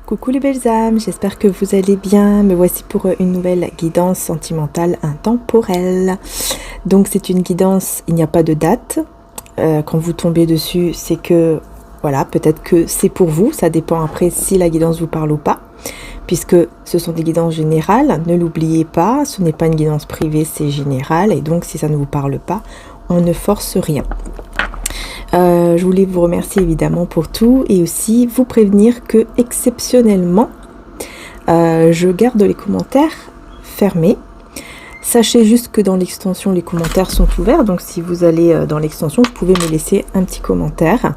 Coucou les belles âmes, j'espère que vous allez bien. Me voici pour une nouvelle guidance sentimentale intemporelle. Donc c'est une guidance, il n'y a pas de date. Quand vous tombez dessus, c'est que, voilà, peut-être que c'est pour vous. Ça dépend après si la guidance vous parle ou pas. Puisque ce sont des guidances générales, ne l'oubliez pas, ce n'est pas une guidance privée, c'est général. Et donc si ça ne vous parle pas, on ne force rien. Je voulais vous remercier évidemment pour tout et aussi vous prévenir que exceptionnellement je garde les commentaires fermés. Sachez juste que dans l'extension les commentaires sont ouverts, donc si vous allez dans l'extension vous pouvez me laisser un petit commentaire,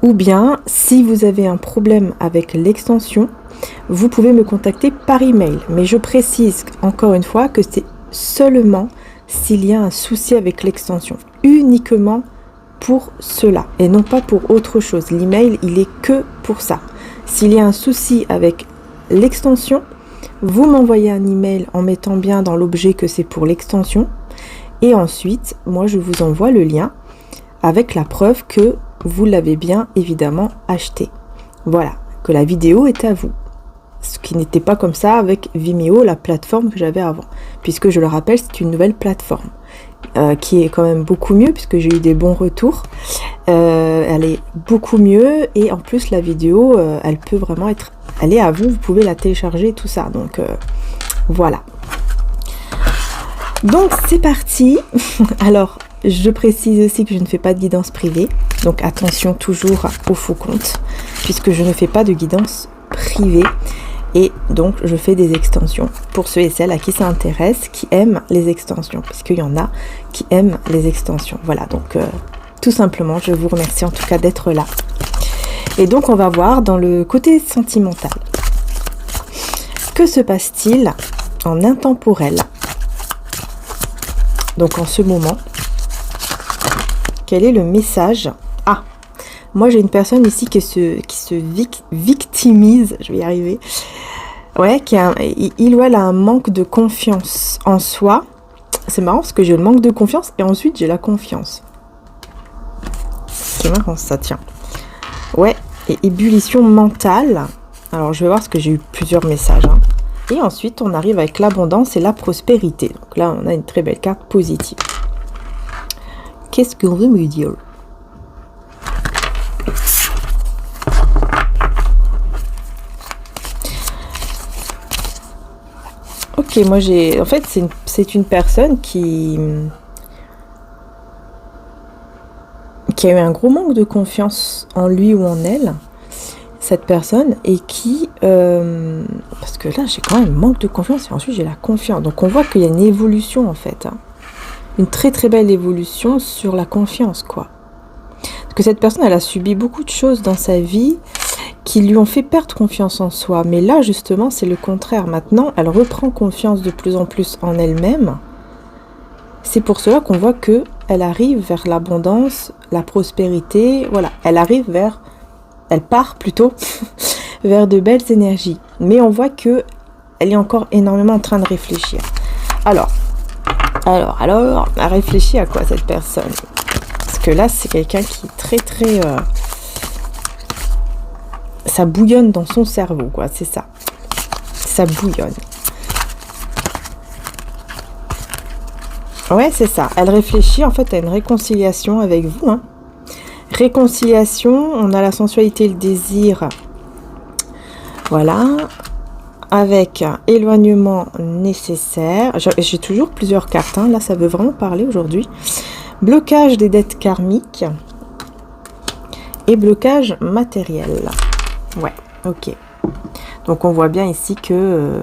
ou bien si vous avez un problème avec l'extension vous pouvez me contacter par email, mais je précise encore une fois que c'est seulement s'il y a un souci avec l'extension, uniquement pour cela et non pas pour autre chose. L'email il est que pour ça. S'il y a un souci avec l'extension, vous m'envoyez un email en mettant bien dans l'objet que c'est pour l'extension et ensuite moi je vous envoie le lien avec la preuve que vous l'avez bien évidemment acheté. Voilà, que la vidéo est à vous. Ce qui n'était pas comme ça avec Vimeo, la plateforme que j'avais avant, puisque je le rappelle c'est une nouvelle plateforme qui est quand même beaucoup mieux puisque j'ai eu des bons retours. Elle est beaucoup mieux et en plus la vidéo elle peut vraiment être, elle est à vous, vous pouvez la télécharger tout ça, donc voilà. Donc c'est parti. Alors je précise aussi que je ne fais pas de guidance privée, donc attention toujours au faux compte puisque je ne fais pas de guidance privée. Et donc je fais des extensions pour ceux et celles à qui ça intéresse, qui aiment les extensions, parce qu'il y en a qui aiment les extensions. Voilà, donc tout simplement, je vous remercie en tout cas d'être là. Et donc on va voir dans le côté sentimental. Que se passe-t-il en intemporel? Donc en ce moment, quel est le message? Ah, moi j'ai une personne ici qui se victimise, je vais y arriver. Ouais, il ou elle a un manque de confiance en soi. C'est marrant parce que j'ai le manque de confiance et ensuite j'ai la confiance. C'est marrant ça, tiens. Ouais, et ébullition mentale. Alors je vais voir parce que j'ai eu plusieurs messages. Hein. Et ensuite on arrive avec l'abondance et la prospérité. Donc là on a une très belle carte positive. Qu'est-ce qu'on veut me dire ? Ok, moi j'ai... En fait, c'est une personne qui a eu un gros manque de confiance en lui ou en elle, cette personne, et qui... parce que là, j'ai quand même manque de confiance, et ensuite j'ai la confiance. Donc on voit qu'il y a une évolution, en fait. Hein. Une très très belle évolution sur la confiance, quoi. Parce que cette personne, elle a subi beaucoup de choses dans sa vie qui lui ont fait perdre confiance en soi. Mais là, justement, c'est le contraire. Maintenant, elle reprend confiance de plus en plus en elle-même. C'est pour cela qu'on voit que elle arrive vers l'abondance, la prospérité. Voilà, elle part plutôt vers de belles énergies. Mais on voit que elle est encore énormément en train de réfléchir. Alors, elle réfléchit à quoi cette personne? Parce que là, c'est quelqu'un qui est très très... ça bouillonne dans son cerveau, quoi, c'est ça. Ça bouillonne. Ouais, c'est ça. Elle réfléchit en fait à une réconciliation avec vous. Hein. Réconciliation, on a la sensualité et le désir. Voilà. Avec éloignement nécessaire. J'ai toujours plusieurs cartes. Hein. Là, ça veut vraiment parler aujourd'hui. Blocage des dettes karmiques. Et blocage matériel. Ouais, ok. Donc on voit bien ici que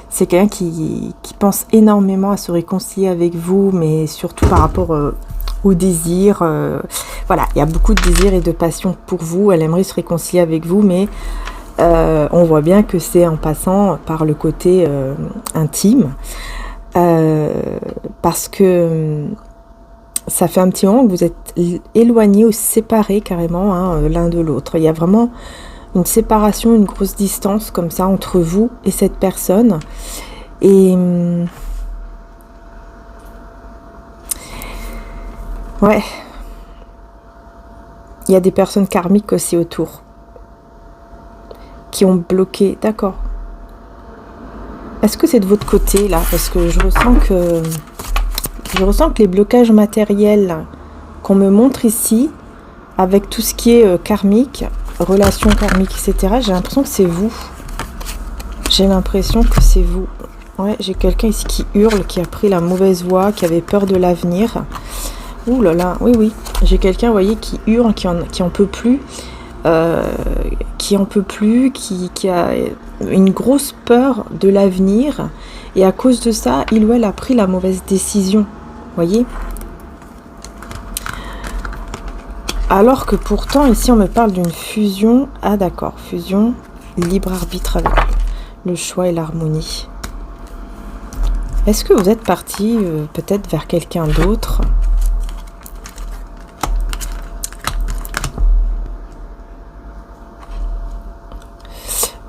c'est quelqu'un qui pense énormément à se réconcilier avec vous, mais surtout par rapport au désir. Voilà, il y a beaucoup de désir et de passion pour vous. Elle aimerait se réconcilier avec vous, mais on voit bien que c'est en passant par le côté intime. Parce que ça fait un petit moment que vous êtes éloignés ou séparés carrément hein, l'un de l'autre. Il y a vraiment une séparation, une grosse distance comme ça entre vous et cette personne. Et ouais, il y a des personnes karmiques aussi autour. qui ont bloqué. D'accord. Est-ce que c'est de votre côté là? Parce que je ressens que les blocages matériels qu'on me montre ici, avec tout ce qui est karmique, relations karmiques, etc., j'ai l'impression que c'est vous. J'ai l'impression que c'est vous. Ouais, j'ai quelqu'un ici qui hurle, qui a pris la mauvaise voie, qui avait peur de l'avenir. Ouh là là, oui, oui. J'ai quelqu'un, vous voyez, qui hurle, qui en peut plus. Qui en peut plus, qui a une grosse peur de l'avenir. Et à cause de ça, il ou elle a pris la mauvaise décision. Vous voyez? Alors que pourtant, ici, on me parle d'une fusion. Ah d'accord, fusion, libre arbitre avec le choix et l'harmonie. Est-ce que vous êtes parti peut-être vers quelqu'un d'autre?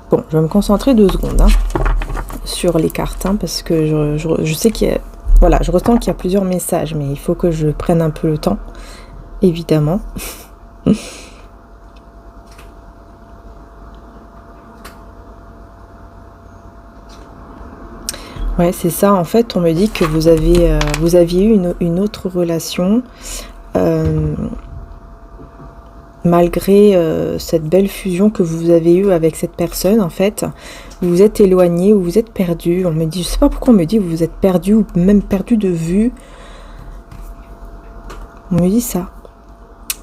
Bon, je vais me concentrer 2 secondes sur les cartes, parce que je sais qu'il y a... Voilà, je ressens qu'il y a plusieurs messages, mais il faut que je prenne un peu le temps, évidemment. Ouais, c'est ça. En fait, on me dit que vous aviez eu une autre relation, malgré cette belle fusion que vous avez eue avec cette personne. En fait, vous vous êtes éloigné ou vous êtes perdu. On me dit, je sais pas pourquoi on me dit, vous vous êtes perdu ou même perdu de vue. On me dit ça.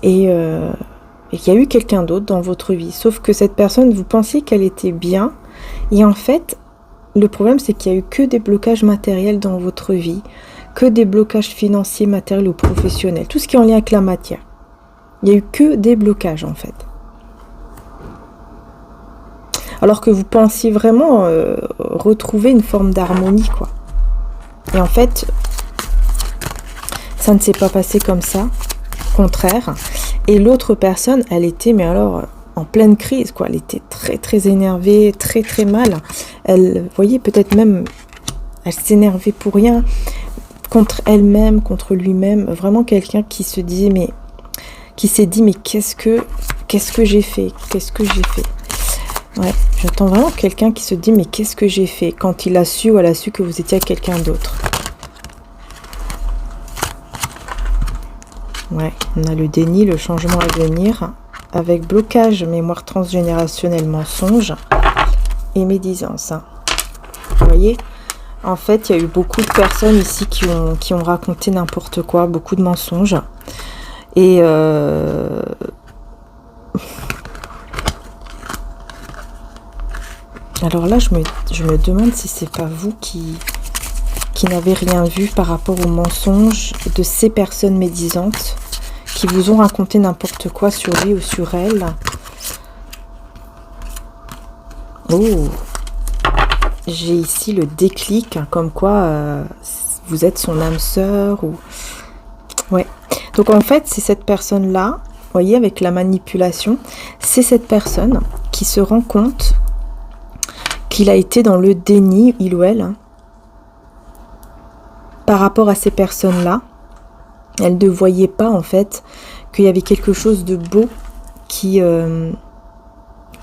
Et il y a eu quelqu'un d'autre dans votre vie. Sauf que cette personne, vous pensiez qu'elle était bien. Et en fait, le problème, c'est qu'il y a eu que des blocages matériels dans votre vie, que des blocages financiers, matériels ou professionnels, tout ce qui est en lien avec la matière. Il n'y a eu que des blocages, en fait. Alors que vous pensiez vraiment retrouver une forme d'harmonie, quoi. Et en fait, ça ne s'est pas passé comme ça, au contraire. Et l'autre personne, elle était, mais alors... en pleine crise, quoi. Elle était très très énervée, très très mal. Elle, vous voyez, peut-être même, elle s'énervait pour rien, contre elle-même, contre lui-même. Vraiment quelqu'un qui se disait, mais qui s'est dit, mais qu'est-ce que j'ai fait? Qu'est-ce que j'ai fait? Ouais, j'entends vraiment quelqu'un qui se dit, mais qu'est-ce que j'ai fait? Quand il a su ou elle a su que vous étiez avec quelqu'un d'autre. Ouais, on a le déni, le changement à venir. Avec blocage, mémoire transgénérationnelle, mensonge et médisance. Vous voyez? En fait, il y a eu beaucoup de personnes ici qui ont raconté n'importe quoi, beaucoup de mensonges. Et alors là, je me demande si c'est pas vous qui n'avez rien vu par rapport aux mensonges de ces personnes médisantes qui vous ont raconté n'importe quoi sur lui ou sur elle. Oh, j'ai ici le déclic, comme quoi vous êtes son âme sœur. Ou... ouais. Donc en fait, c'est cette personne-là, vous voyez, avec la manipulation, c'est cette personne qui se rend compte qu'il a été dans le déni, il ou elle, par rapport à ces personnes-là. Elle ne voyait pas, en fait, qu'il y avait quelque chose de beau qui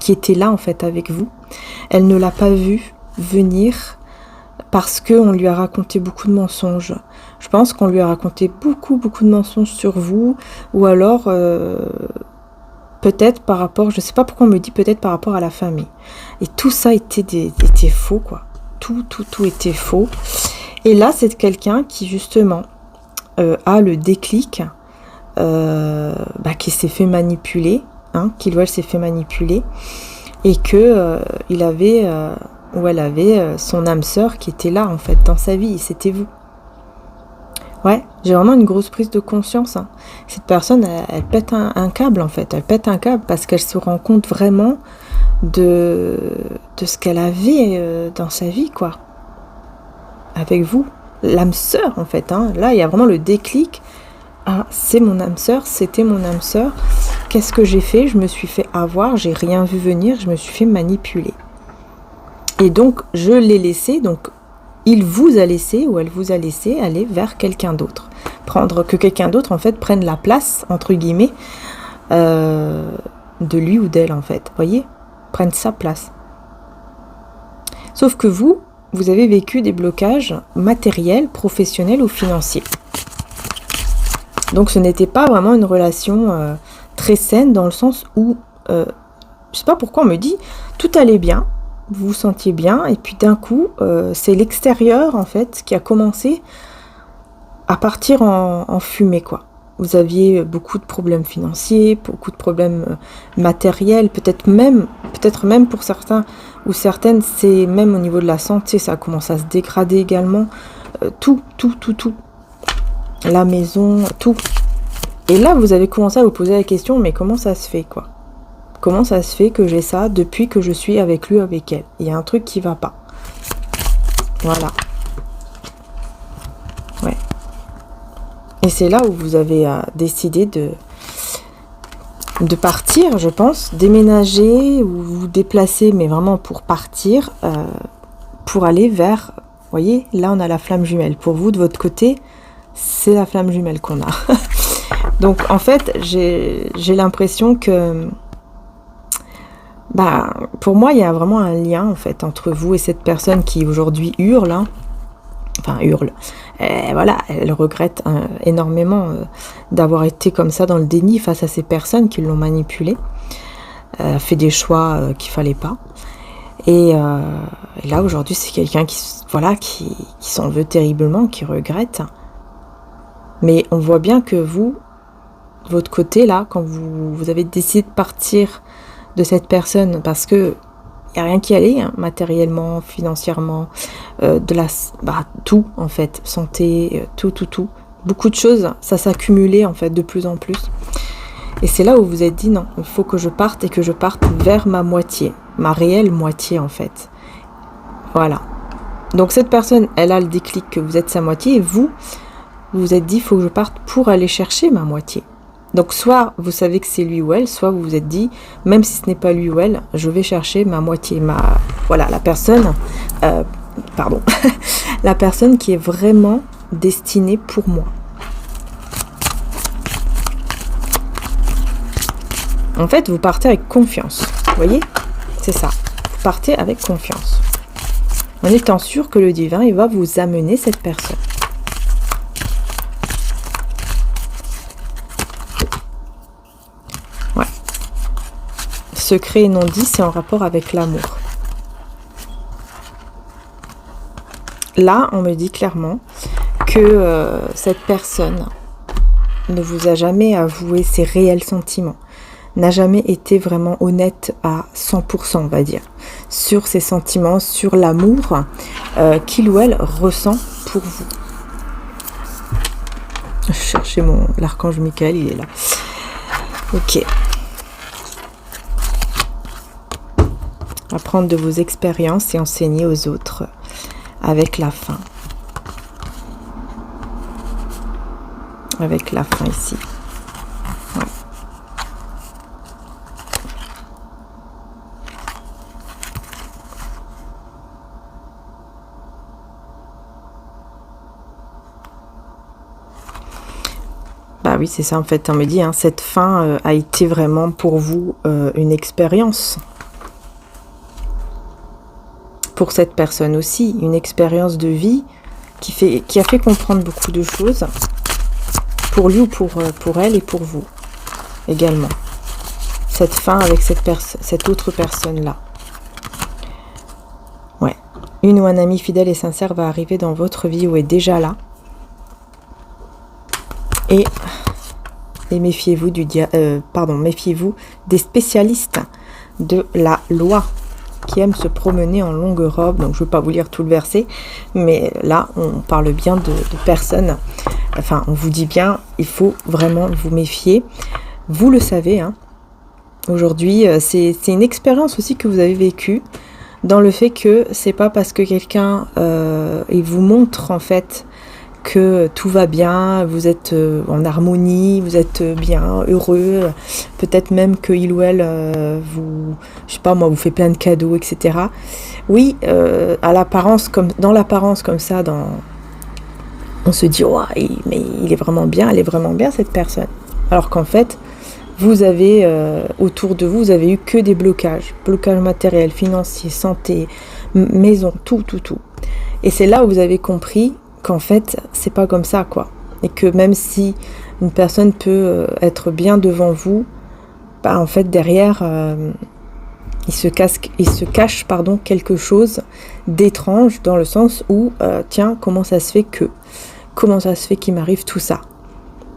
était là, en fait, avec vous. Elle ne l'a pas vu venir parce qu'on lui a raconté beaucoup de mensonges. Je pense qu'on lui a raconté beaucoup de mensonges sur vous, ou alors peut-être par rapport, je ne sais pas pourquoi on me dit peut-être par rapport à la famille. Et tout ça était faux, quoi. Tout était faux. Et là, c'est quelqu'un qui, justement, a le déclic, qui s'est fait manipuler, qu'il ou elle s'est fait manipuler, et que il avait ou elle avait son âme sœur qui était là, en fait, dans sa vie, c'était vous. Ouais, j'ai vraiment une grosse prise de conscience. Cette personne, elle pète un câble, en fait. Elle pète un câble parce qu'elle se rend compte vraiment de ce qu'elle avait dans sa vie, quoi. Avec vous. L'âme sœur, en fait. Là, il y a vraiment le déclic. Ah, c'est mon âme sœur, c'était mon âme sœur. Qu'est-ce que j'ai fait? Je me suis fait avoir, j'ai rien vu venir, je me suis fait manipuler. Et donc, je l'ai laissé, donc il vous a laissé ou elle vous a laissé aller vers quelqu'un d'autre. Que quelqu'un d'autre, en fait, prenne la place, entre guillemets, de lui ou d'elle, en fait. Voyez? prenne sa place. Sauf que vous avez vécu des blocages matériels, professionnels ou financiers. Donc ce n'était pas vraiment une relation très saine dans le sens où, je sais pas pourquoi on me dit, tout allait bien, vous vous sentiez bien, et puis d'un coup, c'est l'extérieur en fait qui a commencé à partir en fumée, quoi. Vous aviez beaucoup de problèmes financiers, beaucoup de problèmes matériels, peut-être même pour certains ou certaines, c'est même au niveau de la santé, ça commence à se dégrader également. Tout. La maison, tout. Et là, vous avez commencé à vous poser la question, mais comment ça se fait, quoi? Comment ça se fait que j'ai ça depuis que je suis avec lui ou avec elle? Il y a un truc qui va pas. Voilà. Ouais. Et c'est là où vous avez décidé de partir, je pense, déménager ou vous déplacer, mais vraiment pour partir, pour aller vers, vous voyez, là on a la flamme jumelle. Pour vous, de votre côté, c'est la flamme jumelle qu'on a. Donc en fait, j'ai l'impression que, pour moi, il y a vraiment un lien en fait entre vous et cette personne qui aujourd'hui hurle, hein. Enfin hurle. Voilà, elle regrette énormément d'avoir été comme ça dans le déni face à ces personnes qui l'ont manipulée, fait des choix qu'il fallait pas. Et là aujourd'hui, c'est quelqu'un qui s'en veut terriblement, qui regrette. Mais on voit bien que vous, de votre côté là, quand vous avez décidé de partir de cette personne, parce que il n'y a rien qui allait, hein, matériellement, financièrement, tout en fait, santé, tout. Beaucoup de choses, ça s'accumulait en fait de plus en plus. Et c'est là où vous vous êtes dit non, il faut que je parte et que je parte vers ma moitié, ma réelle moitié en fait. Voilà. Donc cette personne, elle a le déclic que vous êtes sa moitié et vous vous êtes dit il faut que je parte pour aller chercher ma moitié. Donc soit vous savez que c'est lui ou elle, soit vous vous êtes dit, même si ce n'est pas lui ou elle, je vais chercher ma moitié, la personne, la personne qui est vraiment destinée pour moi. En fait, vous partez avec confiance, vous voyez, c'est ça, vous partez avec confiance, en étant sûr que le divin, il va vous amener cette personne. Secret et non dit, c'est en rapport avec l'amour. Là, on me dit clairement que cette personne ne vous a jamais avoué ses réels sentiments, n'a jamais été vraiment honnête à 100%, on va dire, sur ses sentiments, sur l'amour qu'il ou elle ressent pour vous. Je cherchais l'archange Michael, il est là. Ok. Apprendre de vos expériences et enseigner aux autres avec la fin. Avec la fin ici. Ouais. Oui, c'est ça en fait. On me dit, hein, cette fin a été vraiment pour vous une expérience. Pour cette personne aussi, une expérience de vie qui a fait comprendre beaucoup de choses pour lui ou pour elle et pour vous également. Cette fin avec cette autre personne-là. Ouais. Une ou un ami fidèle et sincère va arriver dans votre vie ou est déjà là. Et méfiez-vous méfiez-vous des spécialistes de la loi qui aiment se promener en longue robe. Donc je ne vais pas vous lire tout le verset, mais là on parle bien de personnes, enfin on vous dit bien, il faut vraiment vous méfier. Vous le savez, hein. Aujourd'hui c'est une expérience aussi que vous avez vécue, dans le fait que c'est pas parce que quelqu'un il vous montre en fait que tout va bien, vous êtes en harmonie, vous êtes bien, heureux, peut-être même que il ou elle vous fait plein de cadeaux, etc. Oui, à l'apparence, dans l'apparence comme ça, on se dit, mais il est vraiment bien, elle est vraiment bien cette personne. Alors qu'en fait, vous avez, autour de vous, vous avez eu que des blocages. Blocages matériels, financiers, santé, maison, tout. Et c'est là où vous avez compris qu'en fait, c'est pas comme ça, quoi. Et que même si une personne peut être bien devant vous, bah, en fait, derrière, il se cache quelque chose d'étrange, dans le sens où, tiens, comment ça se fait qu'il m'arrive tout ça?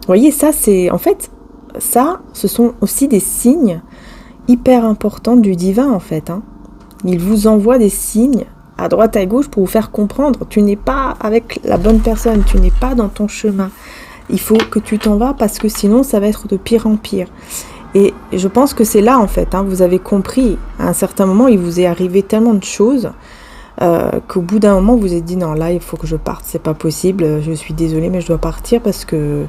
Vous voyez, ça, c'est, en fait, ça, ce sont aussi des signes hyper importants du divin, en fait, hein. Il vous envoie des signes à droite, à gauche pour vous faire comprendre. Tu n'es pas avec la bonne personne, tu n'es pas dans ton chemin. Il faut que tu t'en vas parce que sinon, ça va être de pire en pire. Et je pense que c'est là, en fait, hein, vous avez compris. À un certain moment, il vous est arrivé tellement de choses qu'au bout d'un moment, vous vous êtes dit, non, là, il faut que je parte. C'est pas possible. Je suis désolée, mais je dois partir parce que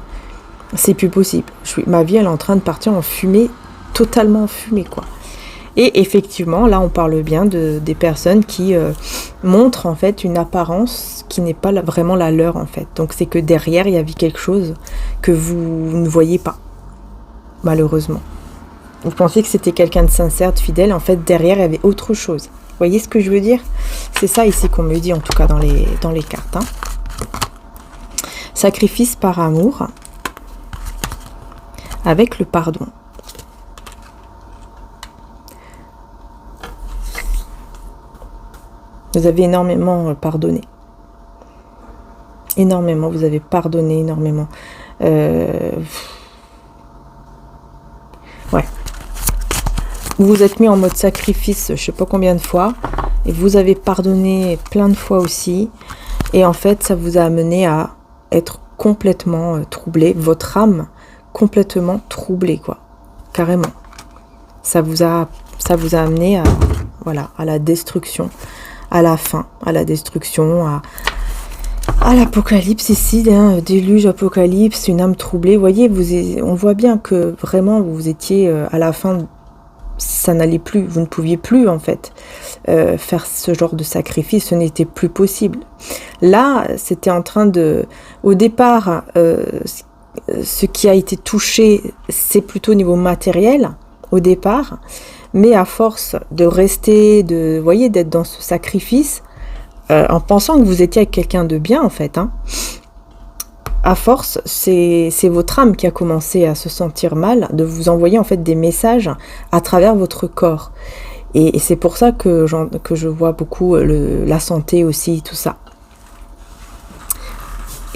c'est plus possible. Ma vie, elle est en train de partir en fumée, totalement en fumée, quoi. Et effectivement, là, on parle bien des personnes qui montrent, en fait, une apparence qui n'est pas vraiment la leur, en fait. Donc, c'est que derrière, il y avait quelque chose que vous ne voyez pas, malheureusement. Vous pensiez que c'était quelqu'un de sincère, de fidèle. En fait, derrière, il y avait autre chose. Vous voyez ce que je veux dire? C'est ça ici qu'on me dit, en tout cas, dans les cartes, hein. Sacrifice par amour, avec le pardon. Vous avez énormément pardonné. Énormément, vous avez pardonné énormément. Ouais. Vous vous êtes mis en mode sacrifice, je ne sais pas combien de fois. Et vous avez pardonné plein de fois aussi. Et en fait, ça vous a amené à être complètement troublé. Votre âme complètement troublée, quoi. Carrément. Ça vous a amené à, voilà, à la destruction. À la fin, à la destruction, à l'apocalypse ici, hein, déluge, apocalypse, une âme troublée. Vous voyez, on voit bien que vraiment vous étiez à la fin, ça n'allait plus, vous ne pouviez plus en fait faire ce genre de sacrifice, ce n'était plus possible. Là, c'était en train de, au départ, ce qui a été touché, c'est plutôt au niveau matériel, au départ. Mais à force de rester, vous voyez, d'être dans ce sacrifice, en pensant que vous étiez avec quelqu'un de bien, en fait, hein, à force, c'est votre âme qui a commencé à se sentir mal, de vous envoyer, en fait, des messages à travers votre corps. Et c'est pour ça que je vois beaucoup la santé aussi, tout ça.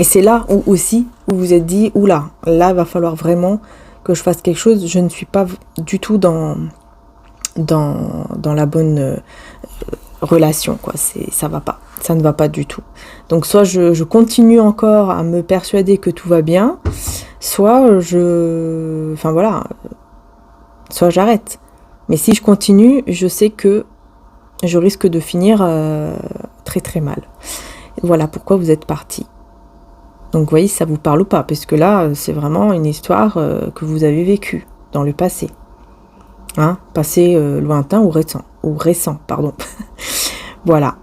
Et c'est là où aussi, où vous vous êtes dit, oula, là, il va falloir vraiment que je fasse quelque chose. Je ne suis pas du tout dans la bonne relation, quoi. Ça va pas, ça ne va pas du tout. Donc soit je continue encore à me persuader que tout va bien, soit enfin voilà, soit j'arrête. Mais si je continue, je sais que je risque de finir très très mal. Voilà pourquoi vous êtes parti. Donc vous voyez, ça vous parle ou pas, parce que là c'est vraiment une histoire que vous avez vécue dans le passé. Hein, passé lointain ou récent, pardon. Voilà.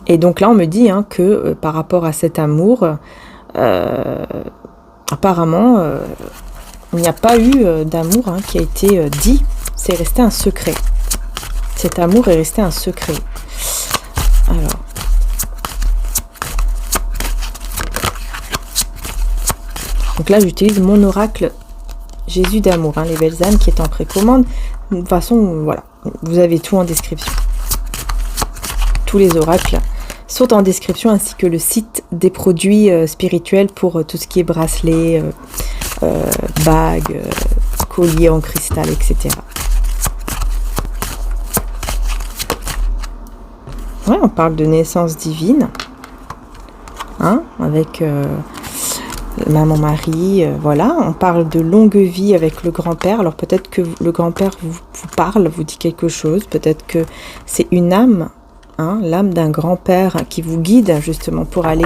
Et donc là, on me dit hein, que par rapport à cet amour, apparemment, il n'y a pas eu d'amour hein, qui a été dit. C'est resté un secret. Cet amour est resté un secret. Alors. Donc là, j'utilise mon oracle Jésus d'amour, hein, les belles âmes qui est en précommande. De toute façon, voilà, vous avez tout en description. Tous les oracles sont en description, ainsi que le site des produits spirituels pour tout ce qui est bracelets, bagues, colliers en cristal, etc. Ouais, on parle de naissance divine, hein, avec Maman Marie, voilà. On parle de longue vie avec le grand-père. Alors peut-être que le grand-père vous parle, vous dit quelque chose. Peut-être que c'est une âme, hein, l'âme d'un grand-père qui vous guide justement pour aller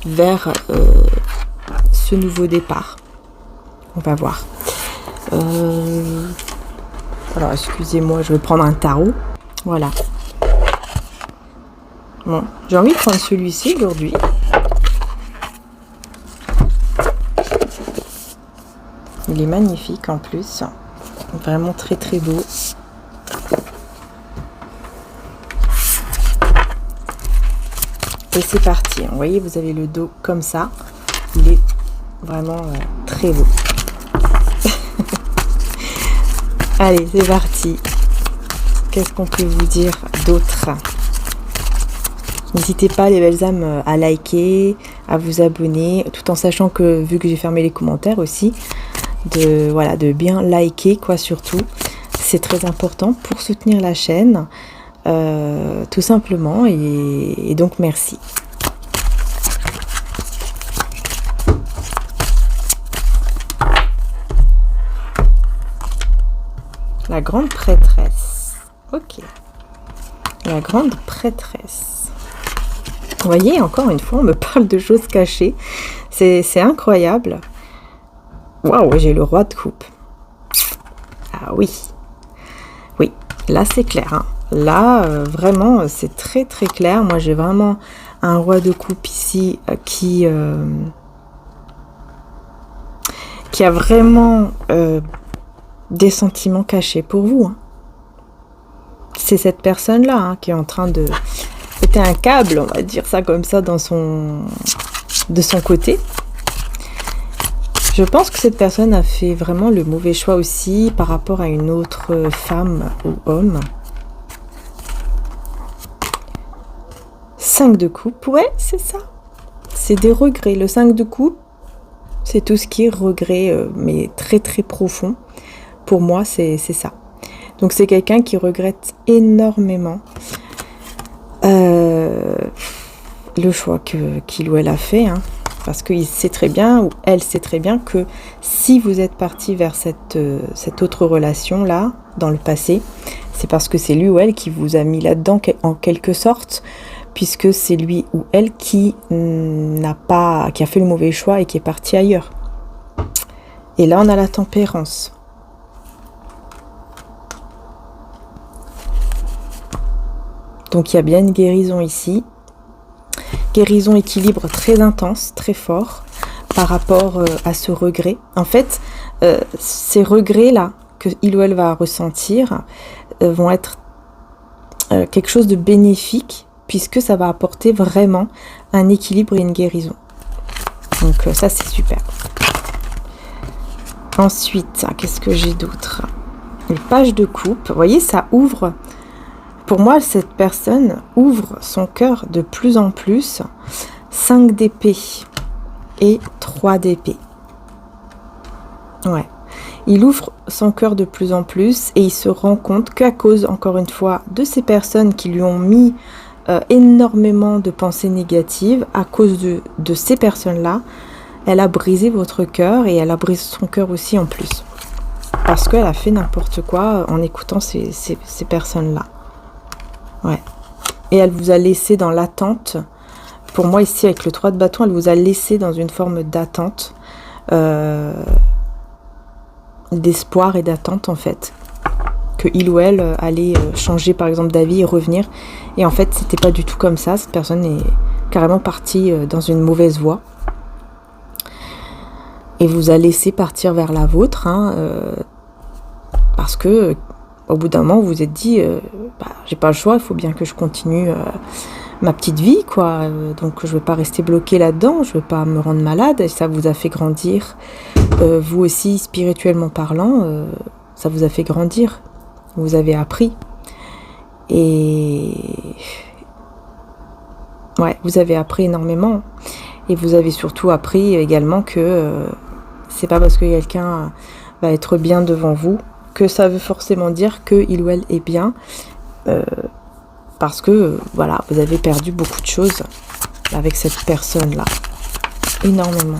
vers ce nouveau départ. On va voir. Alors excusez-moi, je vais prendre un tarot. Voilà. Bon, j'ai envie de prendre celui-ci aujourd'hui. Il est magnifique en plus. Vraiment très très beau. Et c'est parti. Vous voyez, vous avez le dos comme ça. Il est vraiment très beau. Allez, c'est parti. Qu'est-ce qu'on peut vous dire d'autre? N'hésitez pas, les belles âmes, à liker, à vous abonner, tout en sachant que, vu que j'ai fermé les commentaires aussi, de bien liker, quoi, surtout. C'est très important pour soutenir la chaîne, tout simplement, et donc merci. La grande prêtresse. Ok. La grande prêtresse. Vous voyez, encore une fois, on me parle de choses cachées. C'est incroyable. Waouh, j'ai le roi de coupe. Ah oui. Oui, là c'est clair. Hein. Là, vraiment, c'est très très clair. Moi, j'ai vraiment un roi de coupe ici qui a vraiment des sentiments cachés pour vous. Hein. C'est cette personne-là hein, qui est en train de péter un câble, on va dire ça comme ça, de son côté. Je pense que cette personne a fait vraiment le mauvais choix aussi par rapport à une autre femme ou homme. 5 de coupe, ouais, c'est ça. C'est des regrets. Le 5 de coupe, c'est tout ce qui est regret, mais très très profond. Pour moi, c'est ça. Donc c'est quelqu'un qui regrette énormément le choix qu'il ou elle a fait. Hein, parce qu'il sait très bien, ou elle sait très bien, que si vous êtes parti vers cette autre relation-là, dans le passé, c'est parce que c'est lui ou elle qui vous a mis là-dedans en quelque sorte, puisque c'est lui ou elle qui a fait le mauvais choix et qui est parti ailleurs. Et là, on a la tempérance. Donc il y a bien une guérison ici. Guérison, équilibre très intense, très fort par rapport à ce regret. En fait, ces regrets-là que il ou elle va ressentir vont être quelque chose de bénéfique puisque ça va apporter vraiment un équilibre et une guérison. Donc ça, c'est super. Ensuite, qu'est-ce que j'ai d'autre? Une page de coupe. Vous voyez, ça ouvre... Pour moi, cette personne ouvre son cœur de plus en plus. 5 d'épée et 3 d'épée. Ouais. Il ouvre son cœur de plus en plus et il se rend compte qu'à cause, encore une fois, de ces personnes qui lui ont mis énormément de pensées négatives, à cause de ces personnes-là, elle a brisé votre cœur et elle a brisé son cœur aussi en plus. Parce qu'elle a fait n'importe quoi en écoutant ces personnes-là. Ouais. Et elle vous a laissé dans l'attente. Pour moi, ici, avec le 3 de bâton, elle vous a laissé dans une forme d'attente. D'espoir et d'attente, en fait. Que il ou elle allait changer, par exemple, d'avis et revenir. Et en fait, c'était pas du tout comme ça. Cette personne est carrément partie dans une mauvaise voie. Et vous a laissé partir vers la vôtre. Hein, parce que... Au bout d'un moment, vous vous êtes dit, j'ai pas le choix, il faut bien que je continue ma petite vie, quoi. Donc, je ne vais pas rester bloquée là-dedans, je ne vais pas me rendre malade. Et ça vous a fait grandir. Vous aussi, spirituellement parlant, ça vous a fait grandir. Vous avez appris. Et... Ouais, vous avez appris énormément. Et vous avez surtout appris également que c'est pas parce que quelqu'un va être bien devant vous que ça veut forcément dire que il ou elle est bien, parce que voilà, vous avez perdu beaucoup de choses avec cette personne-là, énormément.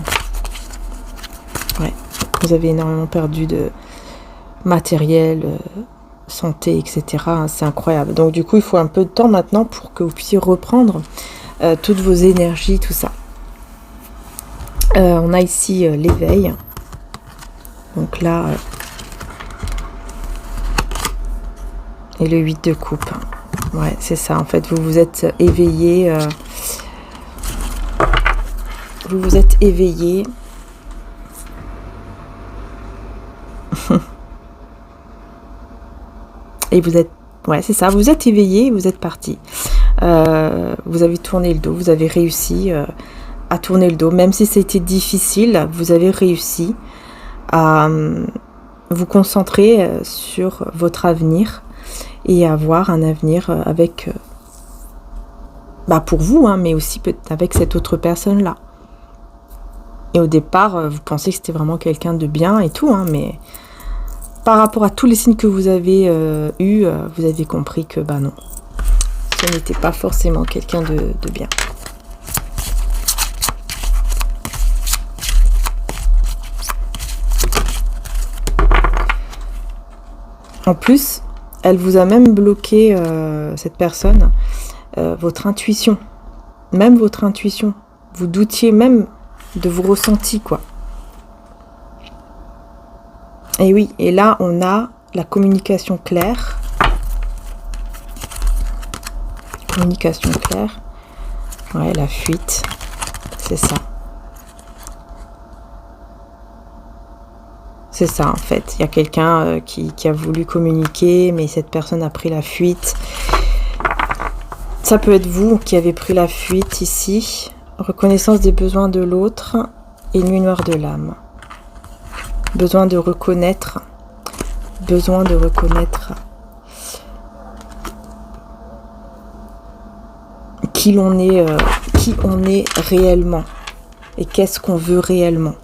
Ouais, vous avez énormément perdu de matériel, santé, etc. C'est incroyable. Donc du coup, il faut un peu de temps maintenant pour que vous puissiez reprendre toutes vos énergies, tout ça. On a ici l'éveil. Donc là... Et le 8 de coupe. Ouais, c'est ça. En fait, vous vous êtes éveillé. Vous vous êtes éveillé. Et vous êtes, ouais, c'est ça, vous êtes éveillé, vous êtes parti. Vous avez tourné le dos, vous avez réussi à tourner le dos. Même si c'était difficile, vous avez réussi à vous concentrer sur votre avenir et avoir un avenir avec, pour vous, hein, mais aussi avec cette autre personne-là. Et au départ, vous pensez que c'était vraiment quelqu'un de bien et tout, hein, mais par rapport à tous les signes que vous avez eus, vous avez compris que non, ce n'était pas forcément quelqu'un de bien. En plus, elle vous a même bloqué, cette personne, votre intuition. Même votre intuition. Vous doutiez même de vos ressentis, quoi. Et oui, et là, on a la communication claire. Communication claire. Ouais, la fuite. C'est ça. C'est ça, en fait. Il y a quelqu'un qui a voulu communiquer, mais cette personne a pris la fuite. Ça peut être vous qui avez pris la fuite ici. Reconnaissance des besoins de l'autre et nuit noire de l'âme. Besoin de reconnaître. Besoin de reconnaître qui on est réellement. Et qu'est-ce qu'on veut réellement.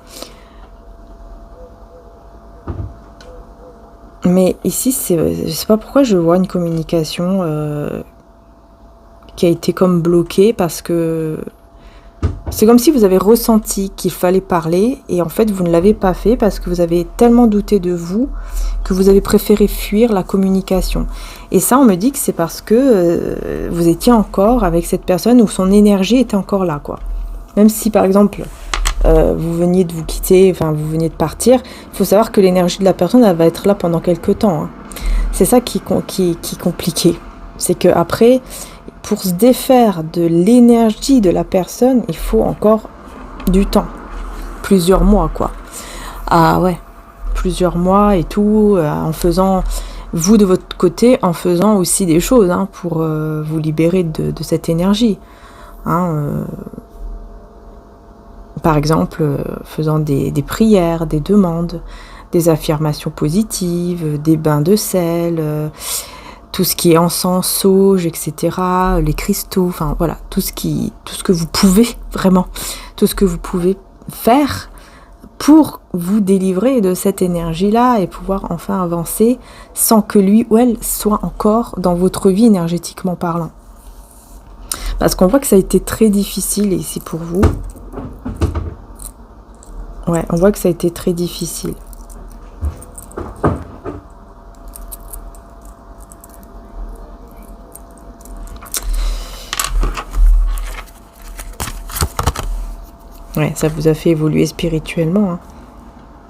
Mais ici, je sais pas pourquoi je vois une communication qui a été comme bloquée, parce que c'est comme si vous avez ressenti qu'il fallait parler et en fait vous ne l'avez pas fait parce que vous avez tellement douté de vous que vous avez préféré fuir la communication. Et ça, on me dit que c'est parce que vous étiez encore avec cette personne où son énergie était encore là, quoi. Même si par exemple vous veniez de vous quitter, enfin vous veniez de partir, il faut savoir que l'énergie de la personne, elle va être là pendant quelques temps, hein. C'est ça qui est compliqué. C'est que après, pour se défaire de l'énergie de la personne, il faut encore du temps. Plusieurs mois, quoi. Ah ouais, plusieurs mois et tout, en faisant, vous de votre côté, en faisant aussi des choses, hein, pour vous libérer de cette énergie. Hein, par exemple, faisant des prières, des demandes, des affirmations positives, des bains de sel, tout ce qui est encens, sauge, etc., les cristaux, enfin voilà, tout ce que vous pouvez, vraiment, tout ce que vous pouvez faire pour vous délivrer de cette énergie-là et pouvoir enfin avancer sans que lui ou elle soit encore dans votre vie énergétiquement parlant. Parce qu'on voit que ça a été très difficile ici pour vous. Ouais, on voit que ça a été très difficile. Ouais, ça vous a fait évoluer spirituellement, hein.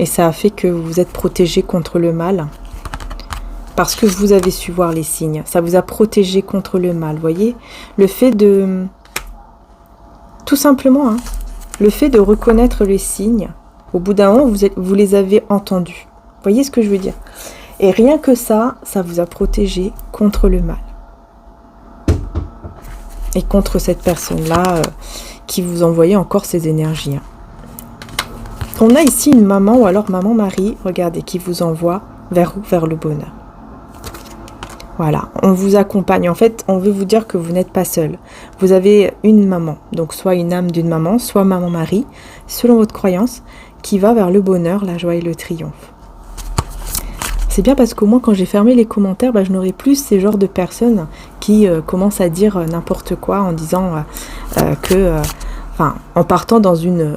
Et ça a fait que vous vous êtes protégé contre le mal. Parce que vous avez su voir les signes. Ça vous a protégé contre le mal, voyez. Le fait de... Tout simplement, hein, le fait de reconnaître les signes, au bout d'un moment, vous les avez entendus. Vous voyez ce que je veux dire? Et rien que ça vous a protégé contre le mal. Et contre cette personne-là qui vous envoyait encore ces énergies, hein. On a ici une maman, ou alors maman Marie, regardez, qui vous envoie vers où? Vers le bonheur. Voilà, on vous accompagne. En fait, on veut vous dire que vous n'êtes pas seul. Vous avez une maman, donc soit une âme d'une maman, soit maman Marie, selon votre croyance, qui va vers le bonheur, la joie et le triomphe. C'est bien parce qu'au moins quand j'ai fermé les commentaires, je n'aurai plus ces genres de personnes qui commencent à dire n'importe quoi en disant en partant dans une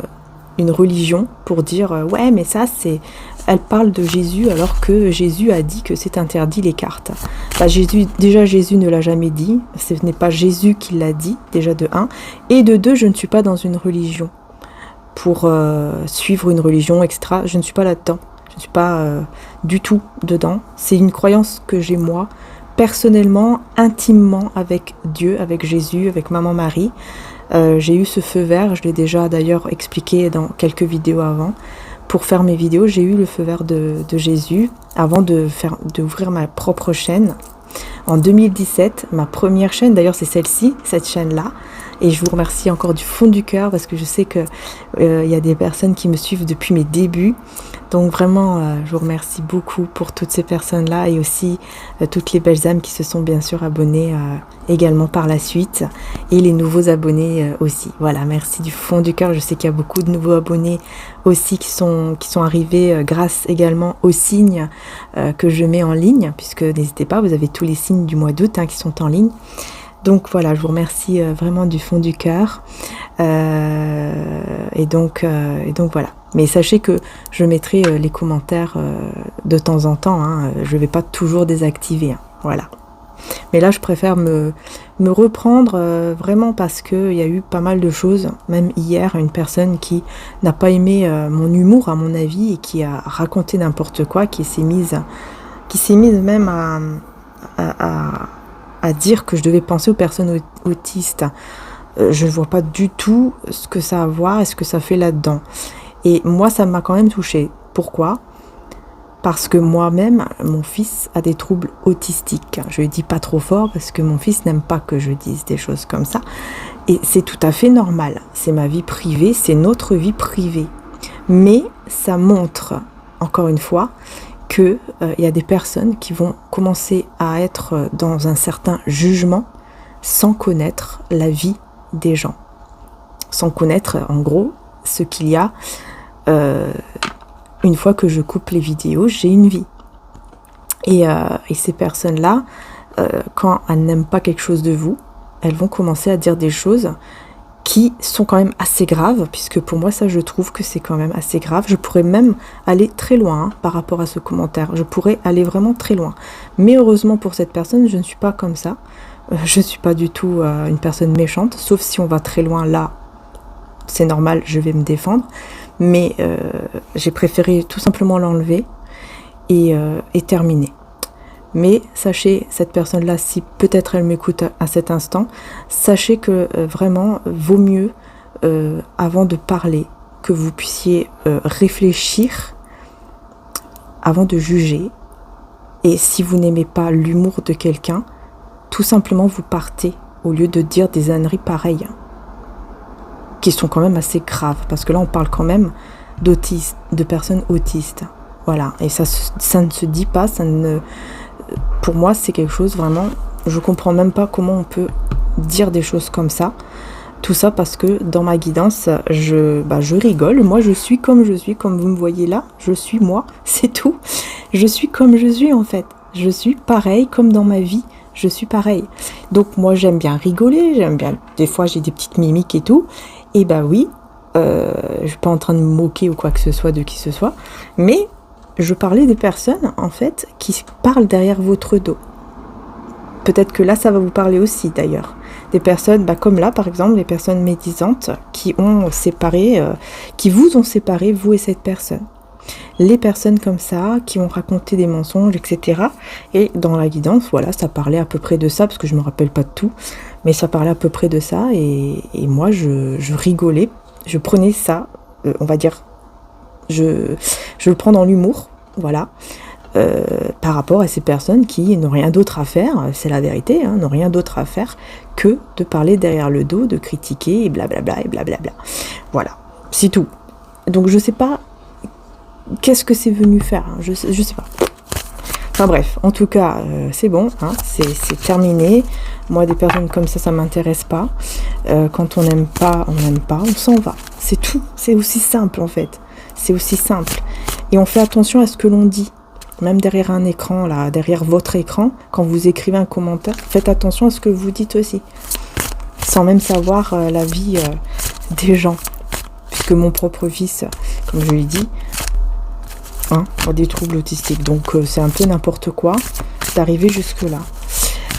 religion pour dire ouais mais ça c'est... Elle parle de Jésus alors que Jésus a dit que c'est interdit les cartes. Jésus ne l'a jamais dit, ce n'est pas Jésus qui l'a dit, déjà de 1. Et de 2, je ne suis pas dans une religion pour suivre une religion, etc. Je ne suis pas là-dedans. Je ne suis pas du tout dedans. C'est une croyance que j'ai moi, personnellement, intimement avec Dieu, avec Jésus, avec Maman Marie. J'ai eu ce feu vert, je l'ai déjà d'ailleurs expliqué dans quelques vidéos avant, pour faire mes vidéos, j'ai eu le feu vert de Jésus avant d'ouvrir ma propre chaîne. En 2017, ma première chaîne, d'ailleurs c'est celle-ci, cette chaîne-là. Et je vous remercie encore du fond du cœur parce que je sais que y a des personnes qui me suivent depuis mes débuts. Donc vraiment, je vous remercie beaucoup pour toutes ces personnes-là et aussi toutes les belles âmes qui se sont bien sûr abonnées également par la suite et les nouveaux abonnés aussi. Voilà, merci du fond du cœur. Je sais qu'il y a beaucoup de nouveaux abonnés aussi qui sont arrivés grâce également aux signes que je mets en ligne, puisque n'hésitez pas, vous avez tous les signes du mois d'août qui sont en ligne. Donc voilà, je vous remercie vraiment du fond du cœur. Et donc voilà. Mais sachez que je mettrai les commentaires de temps en temps. Je ne vais pas toujours désactiver. Voilà. Mais là, je préfère me reprendre vraiment parce qu'il y a eu pas mal de choses. Même hier, une personne qui n'a pas aimé mon humour, à mon avis, et qui a raconté n'importe quoi, qui s'est mise même à dire que je devais penser aux personnes autistes. Je ne vois pas du tout ce que ça a à voir et ce que ça fait là-dedans. Et moi, ça m'a quand même touchée. Pourquoi ? Parce que moi-même, mon fils a des troubles autistiques. Je ne le dis pas trop fort parce que mon fils n'aime pas que je dise des choses comme ça. Et c'est tout à fait normal. C'est ma vie privée, c'est notre vie privée. Mais ça montre, encore une fois, qu'il y a des personnes qui vont commencer à être dans un certain jugement sans connaître la vie des gens. Sans connaître, en gros, ce qu'il y a. Une fois que je coupe les vidéos, j'ai une vie. Et ces personnes-là, quand elles n'aiment pas quelque chose de vous, elles vont commencer à dire des choses qui sont quand même assez graves, puisque pour moi, ça, je trouve que c'est quand même assez grave. Je pourrais même aller très loin par rapport à ce commentaire. Je pourrais aller vraiment très loin. Mais heureusement pour cette personne, je ne suis pas comme ça. Je ne suis pas du tout une personne méchante, sauf si on va très loin là. C'est normal, je vais me défendre. Mais j'ai préféré tout simplement l'enlever et terminer. Mais sachez, cette personne-là, si peut-être elle m'écoute à cet instant, sachez que vraiment, vaut mieux, avant de parler, que vous puissiez réfléchir avant de juger. Et si vous n'aimez pas l'humour de quelqu'un, tout simplement vous partez au lieu de dire des âneries pareilles, qui sont quand même assez graves, parce que là on parle quand même d'autistes, de personnes autistes. Voilà, et ça ne se dit pas, pour moi c'est quelque chose vraiment, je comprends même pas comment on peut dire des choses comme ça. Tout ça parce que dans ma guidance, je rigole, moi je suis, comme vous me voyez là, je suis moi, c'est tout. Je suis comme je suis en fait, je suis pareil comme dans ma vie. Je suis pareil. Donc moi j'aime bien rigoler, j'aime bien, des fois j'ai des petites mimiques et tout. Et oui, je suis pas en train de me moquer ou quoi que ce soit de qui que ce soit, mais je parlais des personnes en fait qui parlent derrière votre dos. Peut-être que là ça va vous parler aussi d'ailleurs. Des personnes, comme là par exemple, les personnes médisantes qui ont séparé, qui vous ont séparé, vous et cette personne. Les personnes comme ça, qui ont raconté des mensonges, etc. Et dans la guidance, voilà, ça parlait à peu près de ça, parce que je me rappelle pas de tout, mais ça parlait à peu près de ça, et moi, je rigolais, je prenais ça, on va dire, je le prends dans l'humour, voilà, par rapport à ces personnes qui n'ont rien d'autre à faire, c'est la vérité, n'ont rien d'autre à faire que de parler derrière le dos, de critiquer, et blablabla, et blablabla. Voilà, c'est tout. Donc je sais pas qu'est-ce que c'est venu faire, je sais pas. Enfin bref, en tout cas, c'est bon, c'est terminé. Moi, des personnes comme ça m'intéresse pas. Quand on n'aime pas, on s'en va. C'est tout, c'est aussi simple en fait. C'est aussi simple. Et on fait attention à ce que l'on dit. Même derrière un écran, là, derrière votre écran, quand vous écrivez un commentaire, faites attention à ce que vous dites aussi. Sans même savoir la vie des gens. Puisque mon propre fils, comme je l'ai dit, a des troubles autistiques. Donc c'est un peu n'importe quoi d'arriver jusque-là.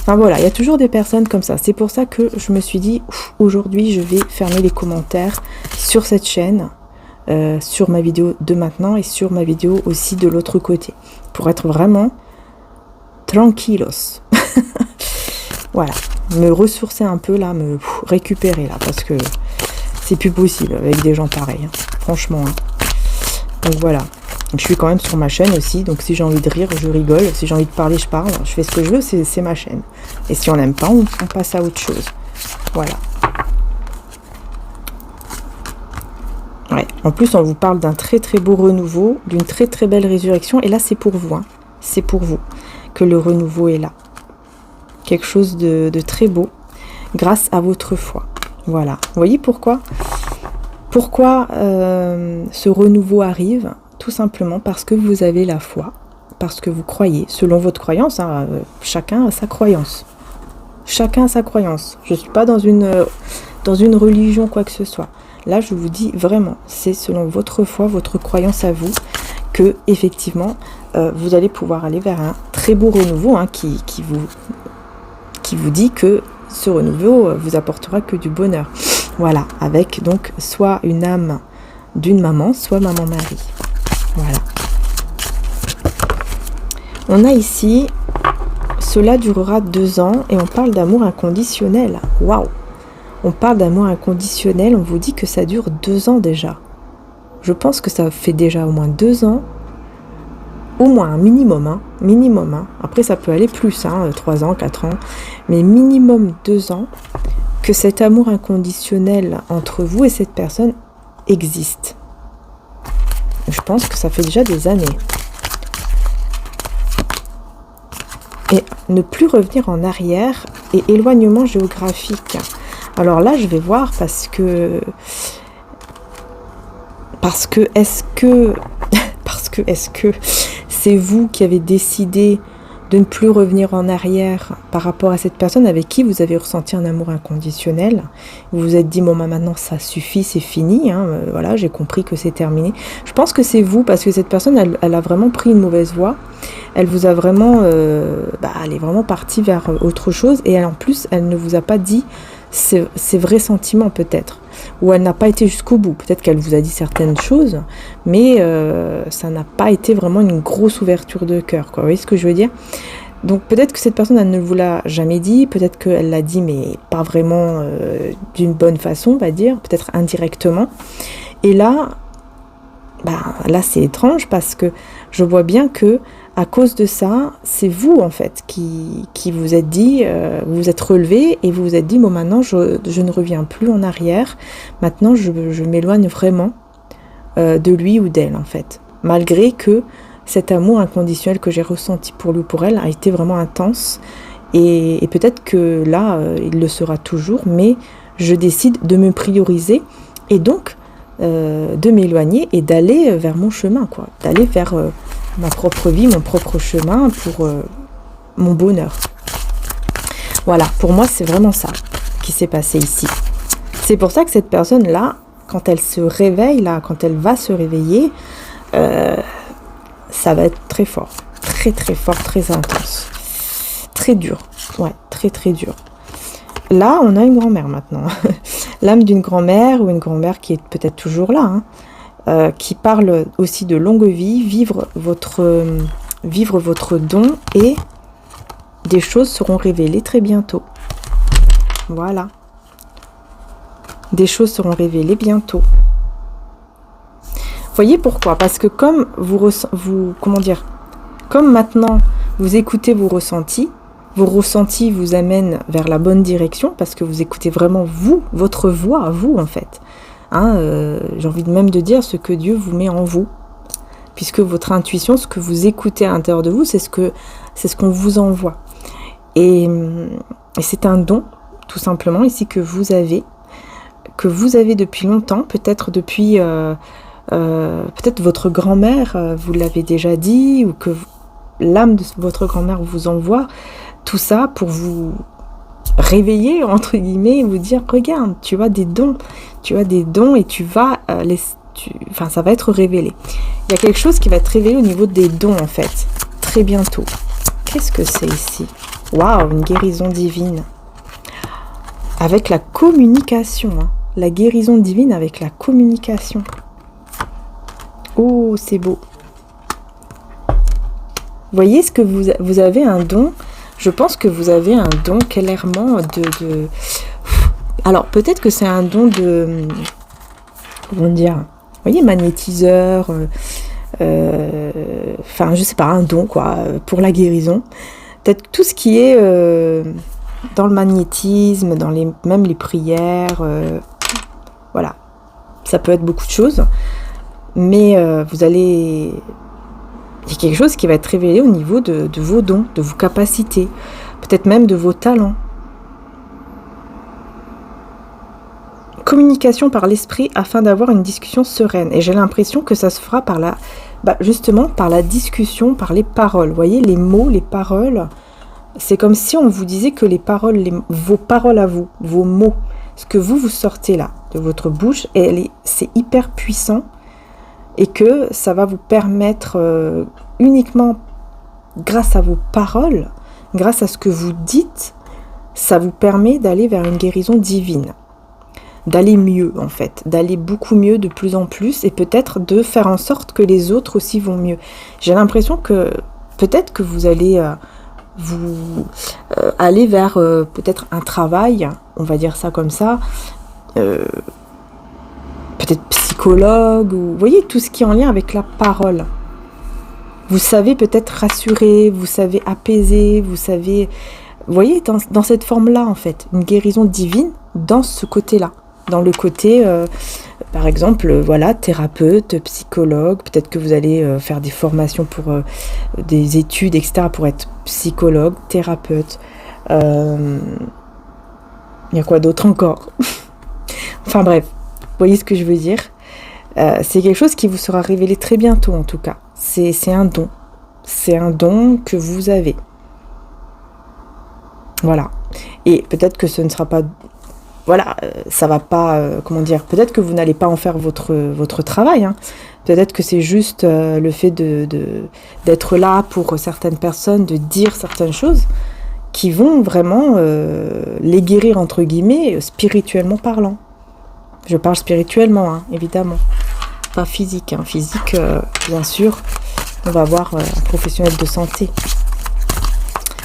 Enfin voilà, il y a toujours des personnes comme ça. C'est pour ça que je me suis dit, aujourd'hui je vais fermer les commentaires sur cette chaîne, sur ma vidéo de maintenant et sur ma vidéo aussi de l'autre côté. Pour être vraiment tranquillos. Voilà, me ressourcer un peu là, me récupérer là, parce que c'est plus possible avec des gens pareils. Franchement. Donc voilà. Je suis quand même sur ma chaîne aussi, donc si j'ai envie de rire, je rigole. Si j'ai envie de parler, je parle. Je fais ce que je veux, c'est ma chaîne. Et si on n'aime pas, on passe à autre chose. Voilà. Ouais. En plus, on vous parle d'un très très beau renouveau, d'une très très belle résurrection. Et là, c'est pour vous. Hein. C'est pour vous que le renouveau est là. Quelque chose de très beau grâce à votre foi. Voilà. Vous voyez pourquoi ce renouveau arrive? Tout simplement parce que vous avez la foi, parce que vous croyez, selon votre croyance, hein, chacun a sa croyance. Chacun a sa croyance. Je ne suis pas dans une religion, quoi que ce soit. Là, je vous dis vraiment, c'est selon votre foi, votre croyance à vous, que effectivement, vous allez pouvoir aller vers un très beau renouveau hein, qui vous dit que ce renouveau vous apportera que du bonheur. Voilà, avec donc soit une âme d'une maman, soit maman-mari. Voilà. On a ici, cela durera 2 ans et on parle d'amour inconditionnel. Waouh! On parle d'amour inconditionnel, on vous dit que ça dure 2 ans déjà. Je pense que ça fait déjà au moins 2 ans, au moins un minimum, hein. Après ça peut aller plus, 3 ans, 4 ans, mais minimum 2 ans, que cet amour inconditionnel entre vous et cette personne existe. Je pense que ça fait déjà des années. Et ne plus revenir en arrière et éloignement géographique. Alors là, je vais voir parce que est-ce que c'est vous qui avez décidé de ne plus revenir en arrière par rapport à cette personne avec qui vous avez ressenti un amour inconditionnel. Vous vous êtes dit, bon, maintenant ça suffit, c'est fini, voilà, j'ai compris que c'est terminé. Je pense que c'est vous, parce que cette personne, elle a vraiment pris une mauvaise voie. Elle vous a vraiment, elle est vraiment partie vers autre chose, et en plus, elle ne vous a pas dit ses vrais sentiments peut-être, ou elle n'a pas été jusqu'au bout. Peut-être qu'elle vous a dit certaines choses, mais ça n'a pas été vraiment une grosse ouverture de cœur, quoi. Vous voyez ce que je veux dire? Donc peut-être que cette personne, elle ne vous l'a jamais dit, peut-être qu'elle l'a dit, mais pas vraiment d'une bonne façon, on va dire, peut-être indirectement. Et là, là c'est étrange parce que je vois bien que à cause de ça, c'est vous en fait qui vous êtes dit, vous vous êtes relevé et vous vous êtes dit, bon maintenant je ne reviens plus en arrière, maintenant je m'éloigne vraiment de lui ou d'elle en fait. Malgré que cet amour inconditionnel que j'ai ressenti pour lui ou pour elle a été vraiment intense et peut-être que là il le sera toujours, mais je décide de me prioriser et donc de m'éloigner et d'aller vers mon chemin, quoi, d'aller vers ma propre vie, mon propre chemin pour mon bonheur. Voilà, pour moi c'est vraiment ça qui s'est passé ici. C'est pour ça que cette personne-là, quand elle se réveille, là, quand elle va se réveiller, ça va être très fort, très très fort, très intense, très dur, ouais, très très dur. Là, on a une grand-mère maintenant, l'âme d'une grand-mère ou une grand-mère qui est peut-être toujours là, qui parle aussi de longue vie, vivre votre don et des choses seront révélées très bientôt. Voilà. Des choses seront révélées bientôt. Voyez pourquoi? Parce que comme comme maintenant vous écoutez vos ressentis vous amènent vers la bonne direction parce que vous écoutez vraiment vous, votre voix à vous en fait. J'ai envie même de dire ce que Dieu vous met en vous, puisque votre intuition, ce que vous écoutez à l'intérieur de vous, c'est ce qu'on vous envoie. Et c'est un don, tout simplement, ici que vous avez depuis longtemps, peut-être depuis, peut-être votre grand-mère vous l'avez déjà dit, ou que l'âme de votre grand-mère vous envoie, tout ça pour vous réveiller, entre guillemets, et vous dire, regarde, tu as des dons et tu vas ça va être révélé. Il y a quelque chose qui va être révélé au niveau des dons en fait, très bientôt. Qu'est-ce que c'est ici? Waouh, une guérison divine. Avec la communication, la guérison divine avec la communication. Oh, c'est beau. Voyez ce que vous avez un don. Je pense que vous avez un don clairement de... Alors, peut-être que c'est un don de... Comment dire? Vous voyez, magnétiseur, enfin je sais pas, un don quoi, pour la guérison. Peut-être tout ce qui est dans le magnétisme, dans même les prières, voilà. Ça peut être beaucoup de choses, mais vous allez... Il y a quelque chose qui va être révélé au niveau de vos dons, de vos capacités, peut-être même de vos talents. Communication par l'esprit afin d'avoir une discussion sereine. Et j'ai l'impression que ça se fera par justement par la discussion, par les paroles. Vous voyez, les mots, les paroles, c'est comme si on vous disait que les paroles, vos paroles à vous, vos mots, ce que vous sortez là de votre bouche, c'est hyper puissant et que ça va vous permettre uniquement grâce à vos paroles, grâce à ce que vous dites, ça vous permet d'aller vers une guérison divine. D'aller mieux en fait, d'aller beaucoup mieux de plus en plus et peut-être de faire en sorte que les autres aussi vont mieux. J'ai l'impression que peut-être que vous allez aller vers peut-être un travail, on va dire ça comme ça, peut-être psychologue, ou vous voyez tout ce qui est en lien avec la parole. Vous savez peut-être rassurer, vous savez apaiser, vous savez, vous voyez dans cette forme-là en fait, une guérison divine dans ce côté-là. Dans le côté, par exemple, voilà, thérapeute, psychologue, peut-être que vous allez faire des formations pour des études, etc., pour être psychologue, thérapeute. Il y a quoi d'autre encore? Enfin bref, vous voyez ce que je veux dire? C'est quelque chose qui vous sera révélé très bientôt, en tout cas. C'est un don. C'est un don que vous avez. Voilà. Et peut-être que ce ne sera pas... Voilà, ça va pas, comment dire, peut-être que vous n'allez pas en faire votre travail, hein. Peut-être que c'est juste le fait d'être là pour certaines personnes, de dire certaines choses qui vont vraiment les guérir, entre guillemets, spirituellement parlant. Je parle spirituellement, hein, évidemment, pas physique, hein. Physique, bien sûr, on va voir un professionnel de santé.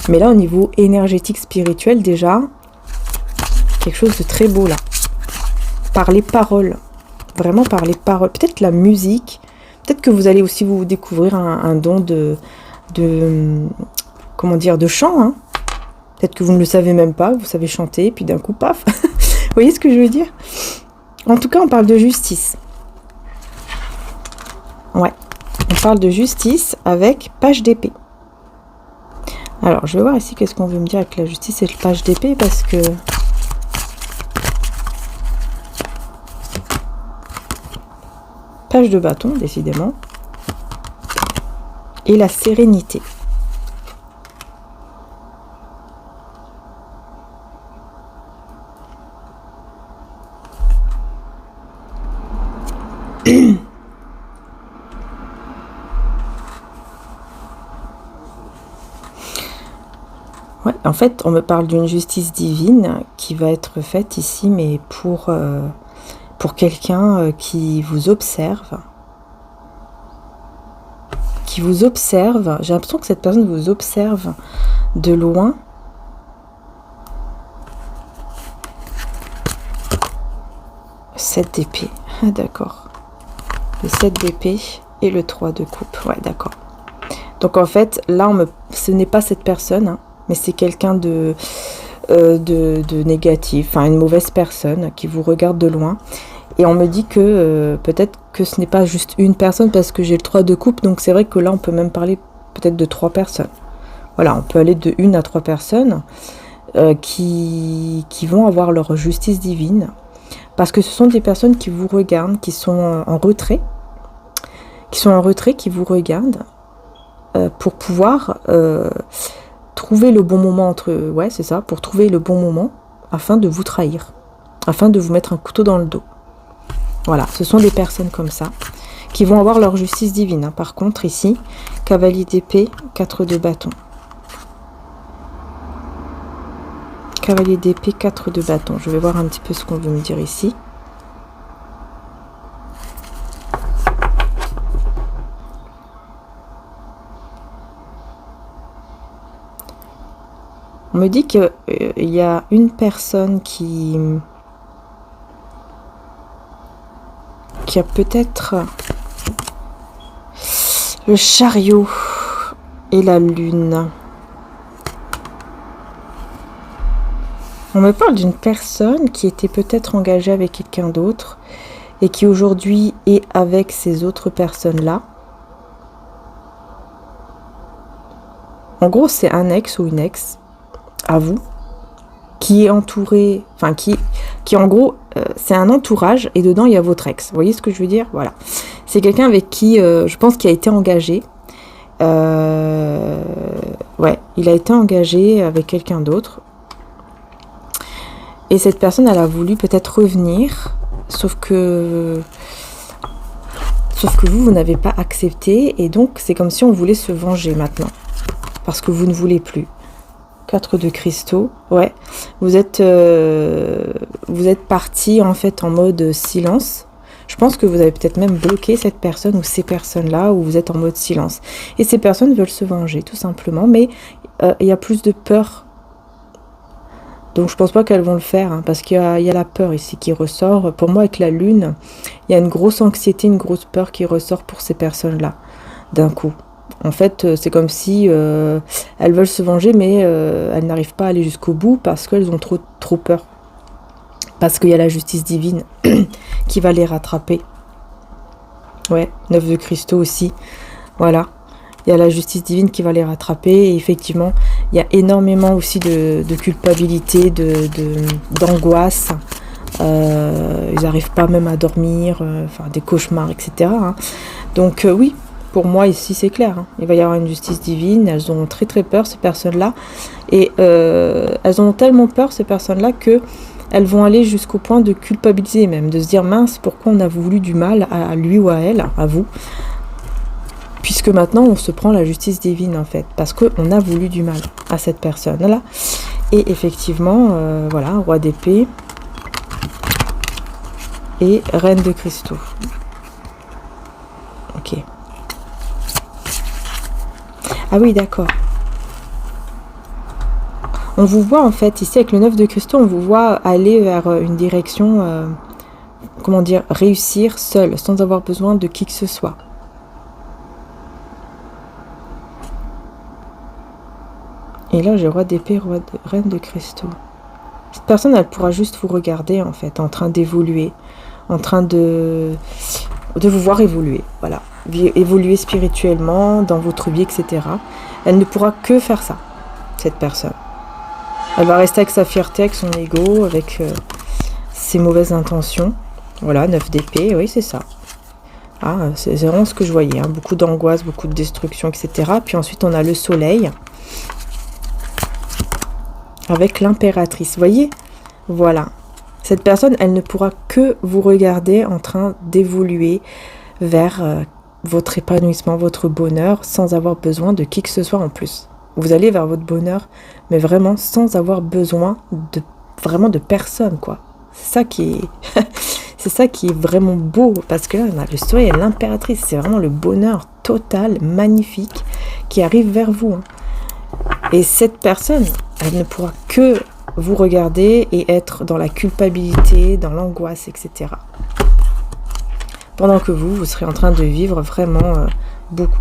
Mais là, au niveau énergétique, spirituel, déjà... quelque chose de très beau là, par les paroles, vraiment par les paroles, peut-être la musique, peut-être que vous allez aussi vous découvrir un don comment dire, de chant, hein. Peut-être que vous ne le savez même pas, vous savez chanter, puis d'un coup, paf. Vous voyez ce que je veux dire? En tout cas, on parle de justice. Ouais, on parle de justice avec page d'épée. Alors, je vais voir ici qu'est-ce qu'on veut me dire avec la justice et le page d'épée, parce que... page de bâton, décidément. Et la sérénité. Ouais, en fait, on me parle d'une justice divine qui va être faite ici, mais pour quelqu'un qui vous observe. Qui vous observe. J'ai l'impression que cette personne vous observe de loin. Sept d'épée. Ah, d'accord. Le 7 d'épée et le 3 de coupe. Ouais, d'accord. Donc en fait, là, ce n'est pas cette personne, hein, mais c'est quelqu'un de négatif, enfin une mauvaise personne qui vous regarde de loin. Et on me dit que peut-être que ce n'est pas juste une personne, parce que j'ai le 3 de coupe, donc c'est vrai que là on peut même parler peut-être de 3 personnes. Voilà, on peut aller de 1 à 3 personnes qui vont avoir leur justice divine, parce que ce sont des personnes qui vous regardent, qui sont en retrait, qui vous regardent pour pouvoir trouver le bon moment ouais, c'est ça, pour trouver le bon moment afin de vous trahir, afin de vous mettre un couteau dans le dos. Voilà, ce sont des personnes comme ça qui vont avoir leur justice divine, hein. Par contre, ici, cavalier d'épée, 4 de bâton. Cavalier d'épée, 4 de bâton. Je vais voir un petit peu ce qu'on veut me dire ici. On me dit qu'il y a une personne qui a peut-être... Le chariot et la lune. On me parle d'une personne qui était peut-être engagée avec quelqu'un d'autre et qui aujourd'hui est avec ces autres personnes-là. En gros, c'est un ex ou une ex à vous qui est entouré, enfin qui en gros, c'est un entourage et dedans il y a votre ex. Vous voyez ce que je veux dire? Voilà. C'est quelqu'un avec qui, je pense, qui a été engagé. Ouais, il a été engagé avec quelqu'un d'autre. Et cette personne, elle a voulu peut-être revenir, sauf que vous n'avez pas accepté. Et donc, c'est comme si on voulait se venger maintenant. Parce que vous ne voulez plus. 4 de cristaux, ouais. Vous êtes parti en fait en mode silence. Je pense que vous avez peut-être même bloqué cette personne ou ces personnes-là où vous êtes en mode silence. Et ces personnes veulent se venger, tout simplement. Mais il y a plus de peur. Donc je pense pas qu'elles vont le faire, hein, parce qu'il y a la peur ici qui ressort. Pour moi, avec la lune, il y a une grosse anxiété, une grosse peur qui ressort pour ces personnes-là, d'un coup. En fait, c'est comme si elles veulent se venger, mais elles n'arrivent pas à aller jusqu'au bout parce qu'elles ont trop peur. Parce qu'il y a la justice divine qui va les rattraper. Ouais, 9 de cristaux aussi. Voilà. Il y a la justice divine qui va les rattraper. Et effectivement, il y a énormément aussi de culpabilité, d'angoisse. Ils n'arrivent pas même à dormir. Enfin, des cauchemars, etc. Hein. Donc oui, pour moi ici c'est clair. Hein. Il va y avoir une justice divine. Elles ont très très peur, ces personnes-là. Et elles ont tellement peur, ces personnes-là, que elles vont aller jusqu'au point de culpabiliser même. De se dire, mince, pourquoi on a voulu du mal à lui ou à elle, à vous. Puisque maintenant, on se prend la justice divine, en fait. Parce qu'on a voulu du mal à cette personne-là. Et effectivement, voilà, roi d'épée. Et reine de cristaux. Ok. Ah oui, d'accord. On vous voit, en fait, ici, avec le 9 de cristaux, on vous voit aller vers une direction, comment dire, réussir seul, sans avoir besoin de qui que ce soit. Et là, j'ai roi d'épée, reine de cristaux. Cette personne, elle pourra juste vous regarder, en fait, en train d'évoluer, en train de vous voir évoluer, voilà. Évoluer spirituellement, dans votre vie, etc. Elle ne pourra que faire ça, cette personne. Elle va rester avec sa fierté, avec son ego, avec ses mauvaises intentions. Voilà, 9 d'épée, oui, c'est ça. Ah, c'est vraiment ce que je voyais, hein. Beaucoup d'angoisse, beaucoup de destruction, etc. Puis ensuite, on a le soleil. Avec l'impératrice, vous voyez? Voilà. Cette personne, elle ne pourra que vous regarder en train d'évoluer vers votre épanouissement, votre bonheur, sans avoir besoin de qui que ce soit en plus. Vous allez vers votre bonheur, mais vraiment sans avoir besoin de personne, quoi. C'est ça qui est, c'est ça qui est vraiment beau, parce que là, on a le soleil et l'impératrice. C'est vraiment le bonheur total, magnifique, qui arrive vers vous. Hein. Et cette personne, elle ne pourra que vous regarder et être dans la culpabilité, dans l'angoisse, etc. Pendant que vous serez en train de vivre vraiment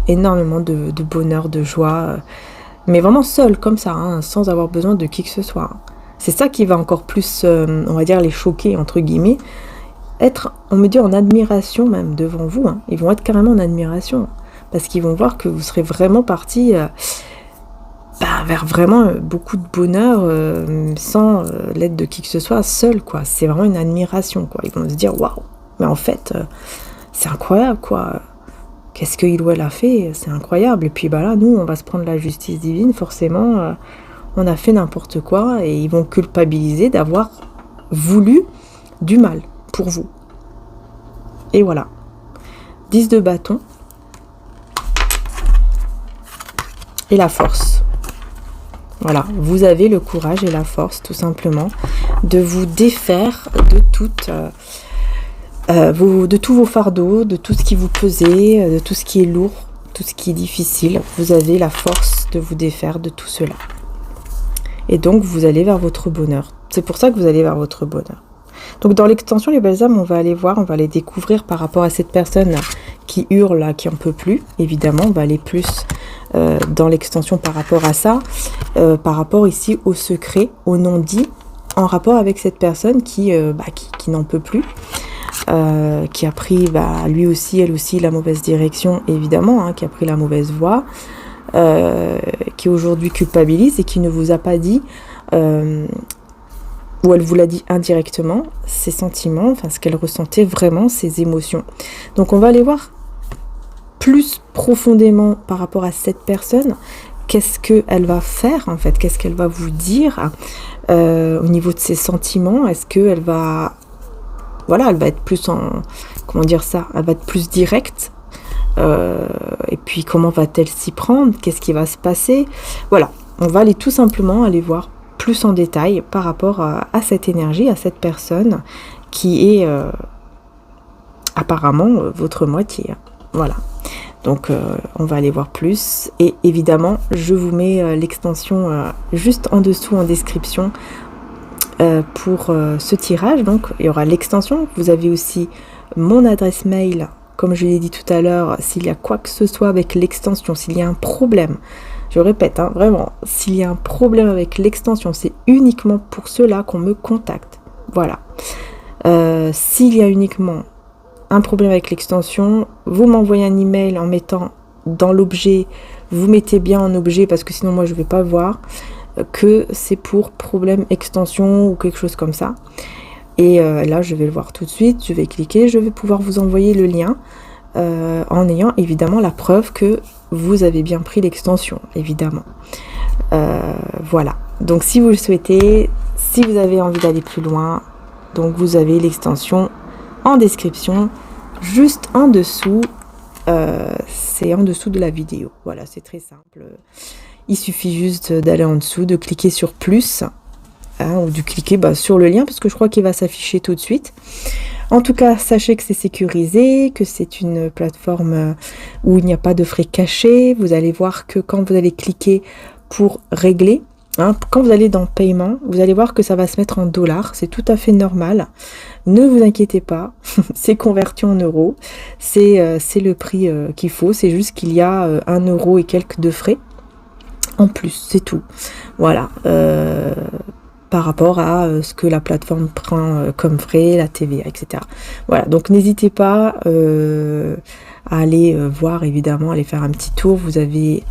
énormément de bonheur, de joie, mais vraiment seul comme ça, hein, sans avoir besoin de qui que ce soit. C'est ça qui va encore plus, on va dire, les choquer, entre guillemets. Être, on me dit, en admiration même devant vous. Hein. Ils vont être carrément en admiration. Parce qu'ils vont voir que vous serez vraiment parti vers vraiment beaucoup de bonheur, sans l'aide de qui que ce soit, seul, quoi. C'est vraiment une admiration, quoi. Ils vont se dire, waouh, mais en fait, c'est incroyable, quoi. Qu'est-ce qu'il ou elle a fait? C'est incroyable. Et puis bah là, nous, on va se prendre la justice divine. Forcément, on a fait n'importe quoi. Et ils vont culpabiliser d'avoir voulu du mal pour vous. Et voilà. 10 de bâton. Et la force. Voilà. Vous avez le courage et la force, tout simplement, de vous défaire de toute... de tous vos fardeaux, de tout ce qui vous pesait, de tout ce qui est lourd, tout ce qui est difficile. Vous avez la force de vous défaire de tout cela. Et donc, vous allez vers votre bonheur. C'est pour ça que vous allez vers votre bonheur. Donc, dans l'extension, les belles âmes, on va aller voir, on va les découvrir par rapport à cette personne qui hurle, là, qui en peut plus. Évidemment, on va aller plus dans l'extension par rapport à ça, par rapport ici au secret, au non-dit, en rapport avec cette personne qui n'en peut plus, qui a pris lui aussi, elle aussi, la mauvaise direction, évidemment, hein, qui a pris la mauvaise voie, qui aujourd'hui culpabilise et qui ne vous a pas dit, ou elle vous l'a dit indirectement, ses sentiments, enfin ce qu'elle ressentait vraiment, ses émotions. Donc on va aller voir plus profondément par rapport à cette personne, qu'est-ce qu'elle va faire en fait, qu'est-ce qu'elle va vous dire au niveau de ses sentiments. Est-ce qu'elle va, voilà, elle va être plus en, comment dire ça, elle va être plus directe, et puis comment va-t-elle s'y prendre, qu'est-ce qui va se passer, voilà, on va aller tout simplement aller voir plus en détail par rapport à cette énergie, à cette personne qui est apparemment votre moitié. Voilà. Donc on va aller voir plus. Et évidemment, je vous mets l'extension juste en dessous en description pour ce tirage. Donc il y aura l'extension. Vous avez aussi mon adresse mail. Comme je l'ai dit tout à l'heure, s'il y a quoi que ce soit avec l'extension, s'il y a un problème, je répète, hein, vraiment, s'il y a un problème avec l'extension, c'est uniquement pour cela qu'on me contacte. Voilà. S'il y a uniquement un problème avec l'extension, vous m'envoyez un email en mettant dans l'objet, vous mettez bien en objet, parce que sinon moi je ne vais pas voir, que c'est pour problème extension ou quelque chose comme ça. Et là, je vais le voir tout de suite, je vais cliquer, je vais pouvoir vous envoyer le lien en ayant évidemment la preuve que vous avez bien pris l'extension, évidemment. Voilà, donc si vous le souhaitez, si vous avez envie d'aller plus loin, donc vous avez l'extension en description, juste en dessous, c'est en dessous de la vidéo. Voilà, c'est très simple. Il suffit juste d'aller en dessous, de cliquer sur plus, hein, ou de cliquer sur le lien, parce que je crois qu'il va s'afficher tout de suite. En tout cas, sachez que c'est sécurisé, que c'est une plateforme où il n'y a pas de frais cachés. Vous allez voir que quand vous allez cliquer pour régler, hein, quand vous allez dans paiement, vous allez voir que ça va se mettre en dollars. C'est tout à fait normal. Ne vous inquiétez pas, c'est converti en euros. C'est le prix qu'il faut. C'est juste qu'il y a 1 euro et quelques de frais en plus, c'est tout. Voilà. Par rapport à ce que la plateforme prend comme frais, la TVA, etc. Voilà, donc n'hésitez pas à aller voir, évidemment, aller faire un petit tour. Vous avez...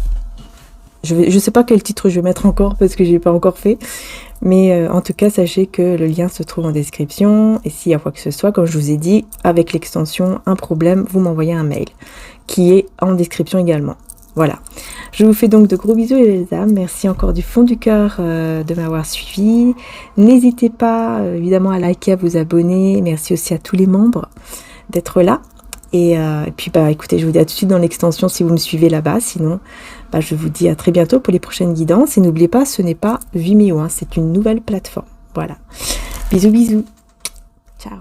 Je sais pas quel titre je vais mettre encore, parce que je n'ai pas encore fait. Mais en tout cas, sachez que le lien se trouve en description. Et s'il y a quoi que ce soit, comme je vous ai dit, avec l'extension, un problème, vous m'envoyez un mail, qui est en description également. Voilà, je vous fais donc de gros bisous les âmes, merci encore du fond du cœur de m'avoir suivi. N'hésitez pas évidemment à liker, à vous abonner, merci aussi à tous les membres d'être là. Et puis écoutez, je vous dis à tout de suite dans l'extension si vous me suivez là-bas, sinon je vous dis à très bientôt pour les prochaines guidances. Et n'oubliez pas, ce n'est pas Vimeo, hein, c'est une nouvelle plateforme. Voilà, bisous bisous, ciao.